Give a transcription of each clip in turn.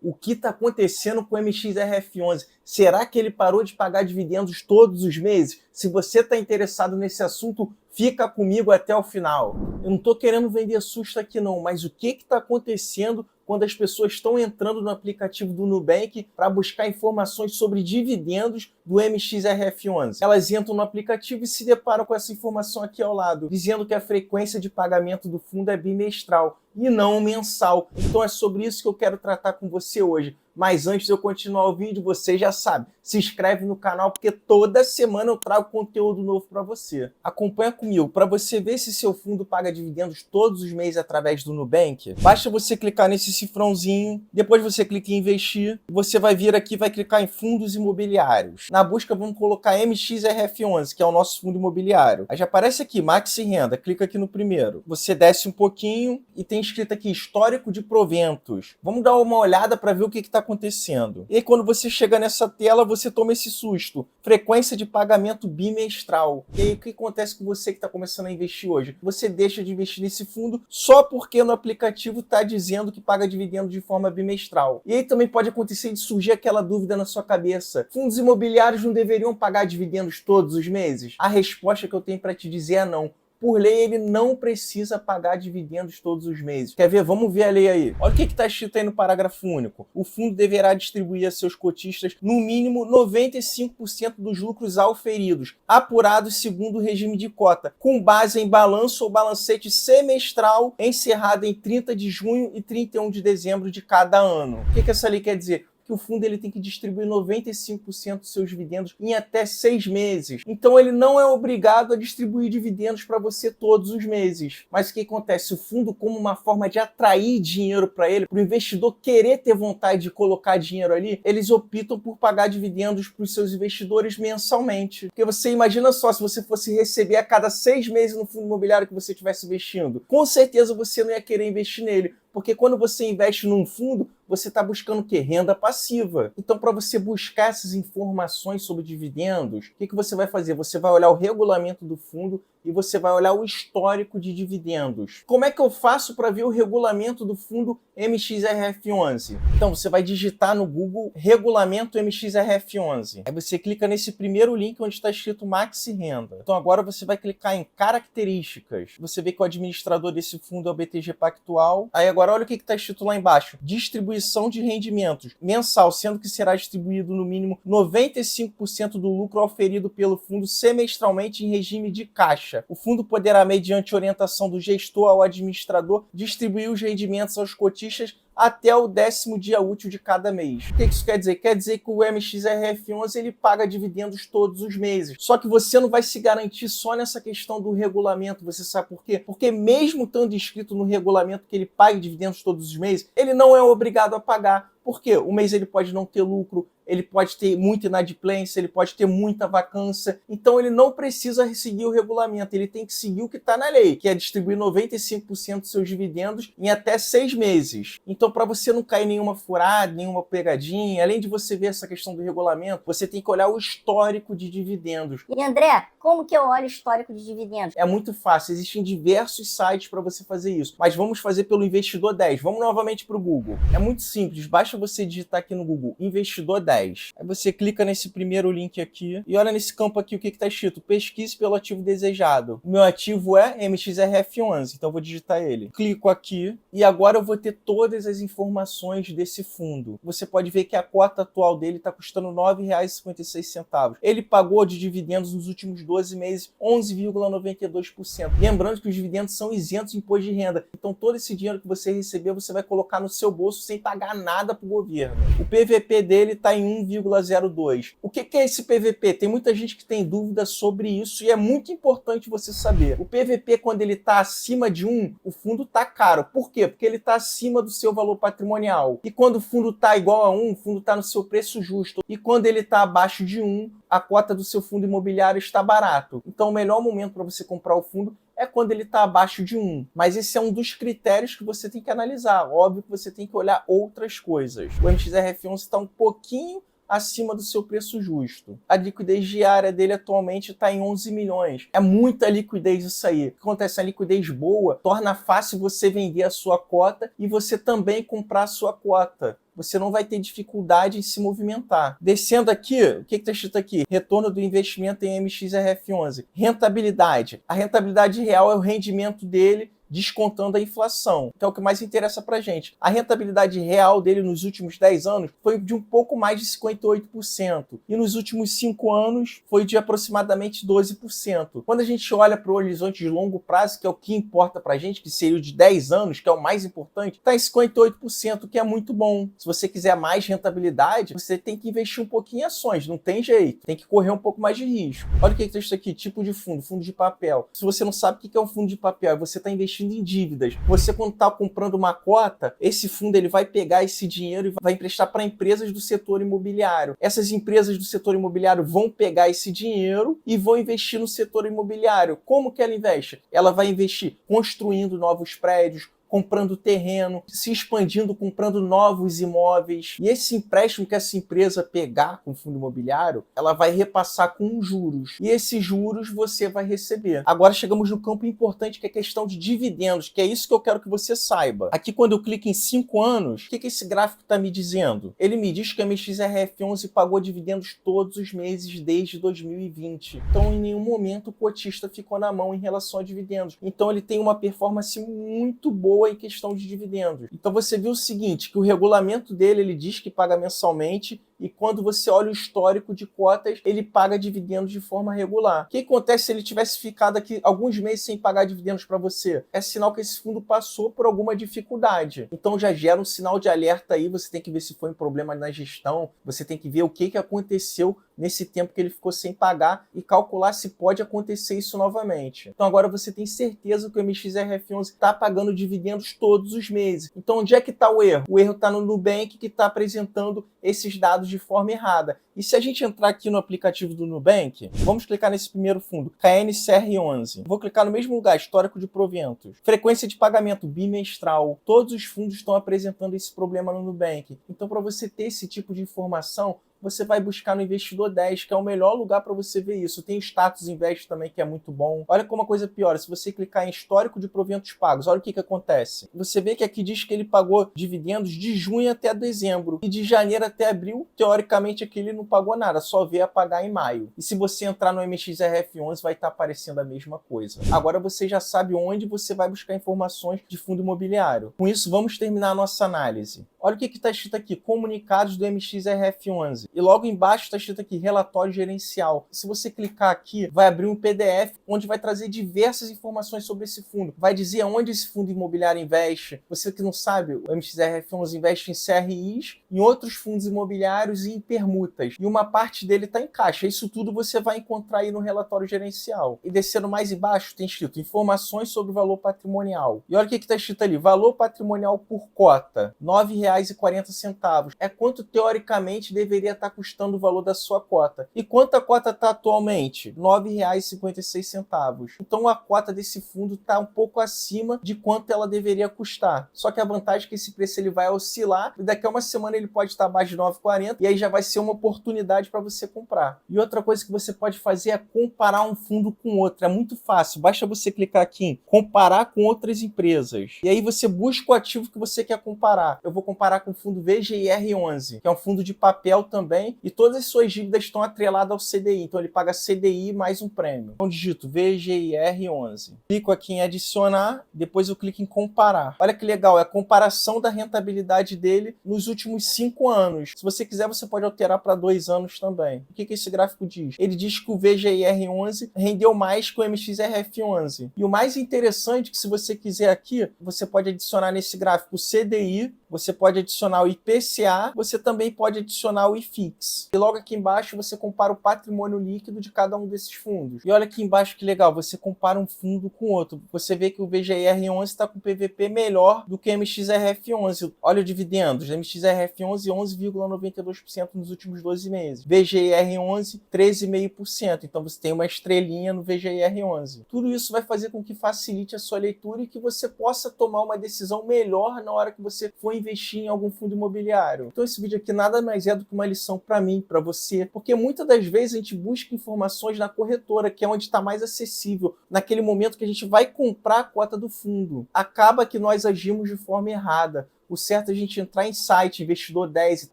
O que está acontecendo com o MXRF11? Será que ele parou de pagar dividendos todos os meses? Se você está interessado nesse assunto, fica comigo até o final. Eu não estou querendo vender susto aqui não, mas o que está acontecendo quando as pessoas estão entrando no aplicativo do Nubank para buscar informações sobre dividendos do MXRF11? Elas entram no aplicativo e se deparam com essa informação aqui ao lado, dizendo que a frequência de pagamento do fundo é bimestral e não mensal. Então é sobre isso que eu quero tratar com você hoje. Mas antes de eu continuar o vídeo, você já sabe, se inscreve no canal porque toda semana eu trago conteúdo novo para você. Acompanha comigo, para você ver se seu fundo paga dividendos todos os meses através do Nubank, basta você clicar nesse cifrãozinho, depois você clica em investir, você vai vir aqui e vai clicar em fundos imobiliários. Na busca vamos colocar MXRF11, que é o nosso fundo imobiliário. Aí já aparece aqui, Maxi Renda, clica aqui no primeiro. Você desce um pouquinho e tem escrito aqui, histórico de proventos. Vamos dar uma olhada para ver o que está acontecendo. E aí, quando você chega nessa tela, você toma esse susto. Frequência de pagamento bimestral. E aí, o que acontece com você que está começando a investir hoje? Você deixa de investir nesse fundo só porque no aplicativo está dizendo que paga dividendo de forma bimestral. E aí também pode acontecer de surgir aquela dúvida na sua cabeça. Fundos imobiliários não deveriam pagar dividendos todos os meses? A resposta que eu tenho para te dizer é não. Por lei, ele não precisa pagar dividendos todos os meses. Quer ver? Vamos ver a lei aí. Olha o que está escrito aí no parágrafo único. O fundo deverá distribuir a seus cotistas, no mínimo, 95% dos lucros auferidos, apurados segundo o regime de cota, com base em balanço ou balancete semestral, encerrado em 30 de junho e 31 de dezembro de cada ano. O que essa lei quer dizer? Que o fundo ele tem que distribuir 95% dos seus dividendos em até 6 meses. Então ele não é obrigado a distribuir dividendos para você todos os meses. Mas o que acontece? O fundo, como uma forma de atrair dinheiro para ele, para o investidor querer ter vontade de colocar dinheiro ali, eles optam por pagar dividendos para os seus investidores mensalmente. Porque você imagina só, se você fosse receber a cada 6 meses no fundo imobiliário que você estivesse investindo, com certeza você não ia querer investir nele. Porque quando você investe num fundo, você está buscando o quê? Renda passiva. Então, para você buscar essas informações sobre dividendos, o que você vai fazer? Você vai olhar o regulamento do fundo e você vai olhar o histórico de dividendos. Como é que eu faço para ver o regulamento do fundo MXRF11? Então, você vai digitar no Google Regulamento MXRF11. Aí você clica nesse primeiro link onde está escrito Maxi Renda. Então, agora você vai clicar em Características. Você vê que o administrador desse fundo é o BTG Pactual. Aí agora olha o que está escrito lá embaixo. Distribuição de rendimentos mensal, sendo que será distribuído no mínimo 95% do lucro auferido pelo fundo semestralmente em regime de caixa. O fundo poderá, mediante orientação do gestor ao administrador, distribuir os rendimentos aos cotistas até o 10º dia útil de cada mês. O que isso quer dizer? Quer dizer que o MXRF11 ele paga dividendos todos os meses. Só que você não vai se garantir só nessa questão do regulamento. Você sabe por quê? Porque mesmo estando escrito no regulamento que ele pague dividendos todos os meses, ele não é obrigado a pagar. Por quê? O mês ele pode não ter lucro, ele pode ter muita inadimplência, ele pode ter muita vacância. Então ele não precisa seguir o regulamento, ele tem que seguir o que está na lei, que é distribuir 95% dos seus dividendos em até 6 meses. Então, para você não cair em nenhuma furada, nenhuma pegadinha, além de você ver essa questão do regulamento, você tem que olhar o histórico de dividendos. E André, como que eu olho o histórico de dividendos? É muito fácil, existem diversos sites para você fazer isso, mas vamos fazer pelo Investidor 10. Vamos novamente para o Google. É muito simples, basta você digitar aqui no Google Investidor 10. Aí você clica nesse primeiro link aqui e olha nesse campo aqui o que está escrito: pesquise pelo ativo desejado. O meu ativo é MXRF11, então eu vou digitar ele. Clico aqui e agora eu vou ter todas as informações desse fundo. Você pode ver que a cota atual dele está custando R$ 9,56. Ele pagou de dividendos nos últimos 12 meses 11,92%. Lembrando que os dividendos são isentos de imposto de renda. Então todo esse dinheiro que você receber, você vai colocar no seu bolso sem pagar nada para o governo. O PVP dele está em 1,02. O que é esse PVP? Tem muita gente que tem dúvida sobre isso e é muito importante você saber. O PVP, quando ele está acima de 1, o fundo está caro. Por quê? Porque ele está acima do seu valor patrimonial. E quando o fundo está igual a 1, o fundo está no seu preço justo. E quando ele está abaixo de 1, a cota do seu fundo imobiliário está barato. Então o melhor momento para você comprar o fundo é quando ele está abaixo de 1. Mas esse é um dos critérios que você tem que analisar. Óbvio que você tem que olhar outras coisas. O MXRF11 está um pouquinho acima do seu preço justo. A liquidez diária dele atualmente está em 11 milhões. É muita liquidez isso aí. O que acontece? A liquidez boa torna fácil você vender a sua cota e você também comprar a sua cota. você não vai ter dificuldade em se movimentar. Descendo aqui, o que está escrito aqui? Retorno do investimento em MXRF11. Rentabilidade. A rentabilidade real é o rendimento dele descontando a inflação, que é o que mais interessa para a gente. A rentabilidade real dele nos últimos 10 anos foi de um pouco mais de 58%, e nos últimos 5 anos foi de aproximadamente 12%. Quando a gente olha para o horizonte de longo prazo, que é o que importa para a gente, que seria o de 10 anos, que é o mais importante, está em 58%, que é muito bom. Se você quiser mais rentabilidade, você tem que investir um pouquinho em ações, não tem jeito, tem que correr um pouco mais de risco. Olha o que está isso aqui, tipo de fundo, fundo de papel. Se você não sabe o que é um fundo de papel, você está investindo em dívidas. Você, quando está comprando uma cota, esse fundo ele vai pegar esse dinheiro e vai emprestar para empresas do setor imobiliário. Essas empresas do setor imobiliário vão pegar esse dinheiro e vão investir no setor imobiliário. Como que ela investe? Ela vai investir construindo novos prédios, comprando terreno, se expandindo, comprando novos imóveis. E esse empréstimo que essa empresa pegar com o fundo imobiliário, ela vai repassar com juros. E esses juros você vai receber. Agora chegamos no campo importante, que é a questão de dividendos, que é isso que eu quero que você saiba. Aqui, quando eu clico em 5 anos, o que esse gráfico está me dizendo? Ele me diz que a MXRF11 pagou dividendos todos os meses desde 2020. Então, em nenhum momento o cotista ficou na mão em relação a dividendos. Então, ele tem uma performance muito boa em questão de dividendos. Então você viu o seguinte, que o regulamento dele, ele diz que paga mensalmente, e quando você olha o histórico de cotas, ele paga dividendos de forma regular. O que acontece se ele tivesse ficado aqui alguns meses sem pagar dividendos para você? É sinal que esse fundo passou por alguma dificuldade. Então já gera um sinal de alerta aí, você tem que ver se foi um problema na gestão, você tem que ver o que aconteceu nesse tempo que ele ficou sem pagar e calcular se pode acontecer isso novamente. Então agora você tem certeza que o MXRF11 está pagando dividendos todos os meses. Então onde é que está o erro? O erro está no Nubank, que está apresentando esses dados de forma errada. E se a gente entrar aqui no aplicativo do Nubank, vamos clicar nesse primeiro fundo, KNCR11. Vou clicar no mesmo lugar, histórico de proventos. Frequência de pagamento bimestral. Todos os fundos estão apresentando esse problema no Nubank. Então para você ter esse tipo de informação, você vai buscar no Investidor 10, que é o melhor lugar para você ver isso. Tem o Status Invest também, que é muito bom. Olha como a coisa piora. Se você clicar em histórico de proventos pagos, olha o que acontece. Você vê que aqui diz que ele pagou dividendos de junho até dezembro. E de janeiro até abril, teoricamente, aqui ele não pagou nada. Só veio a pagar em maio. E se você entrar no MXRF11, vai estar aparecendo a mesma coisa. Agora você já sabe onde você vai buscar informações de fundo imobiliário. Com isso, vamos terminar a nossa análise. Olha o que está escrito aqui, comunicados do MXRF11. E logo embaixo está escrito aqui, relatório gerencial. Se você clicar aqui, vai abrir um PDF onde vai trazer diversas informações sobre esse fundo. Vai dizer onde esse fundo imobiliário investe. Você que não sabe, o MXRF11 investe em CRIs, em outros fundos imobiliários e em permutas. E uma parte dele está em caixa. Isso tudo você vai encontrar aí no relatório gerencial. E descendo mais embaixo, tem escrito informações sobre o valor patrimonial. E olha o que está escrito ali, valor patrimonial por cota, R$ 9,40. É quanto teoricamente deveria estar custando o valor da sua cota. E quanto a cota está atualmente? R$ 9,56. Então a cota desse fundo está um pouco acima de quanto ela deveria custar. Só que a vantagem é que esse preço ele vai oscilar e daqui a uma semana ele pode estar abaixo de 9,40 e aí já vai ser uma oportunidade para você comprar. E outra coisa que você pode fazer é comparar um fundo com outro. É muito fácil, basta você clicar aqui em comparar com outras empresas. E aí você busca o ativo que você quer comparar. Eu vou comparar com o fundo VGIR11, que é um fundo de papel também, e todas as suas dívidas estão atreladas ao CDI, então ele paga CDI mais um prêmio. Então digito VGIR11. Clico aqui em adicionar, depois eu clico em comparar. Olha que legal, é a comparação da rentabilidade dele nos últimos 5 anos. Se você quiser, você pode alterar para 2 anos também. O que esse gráfico diz? Ele diz que o VGIR11 rendeu mais que o MXRF11. E o mais interessante é que se você quiser aqui, você pode adicionar nesse gráfico o CDI, você pode adicionar o IPCA, você também pode adicionar o IFIX. E logo aqui embaixo você compara o patrimônio líquido de cada um desses fundos. E olha aqui embaixo que legal, você compara um fundo com outro. Você vê que o VGIR11 está com PVP melhor do que o MXRF11. Olha o dividendos, MXRF11 11,92% nos últimos 12 meses. VGIR11 13,5%. Então você tem uma estrelinha no VGIR11. Tudo isso vai fazer com que facilite a sua leitura e que você possa tomar uma decisão melhor na hora que você for investir em algum fundo imobiliário. Então esse vídeo aqui nada mais é do que uma lição para mim, para você, porque muitas das vezes a gente busca informações na corretora, que é onde está mais acessível, naquele momento que a gente vai comprar a cota do fundo. Acaba que nós agimos de forma errada. o certo é a gente entrar em site, Investidor 10,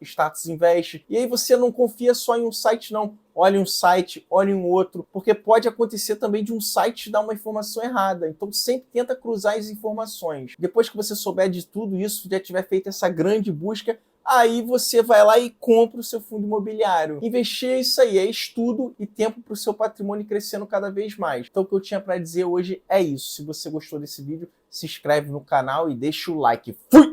Status Invest, e aí você não confia só em um site não. Olhe um site, olhe um outro, porque pode acontecer também de um site dar uma informação errada. Então sempre tenta cruzar as informações. Depois que você souber de tudo isso, já tiver feito essa grande busca, aí você vai lá e compra o seu fundo imobiliário. Investir é isso aí, é estudo e tempo para o seu patrimônio crescendo cada vez mais. Então o que eu tinha para dizer hoje é isso. Se você gostou desse vídeo, se inscreve no canal e deixa o like. Fui!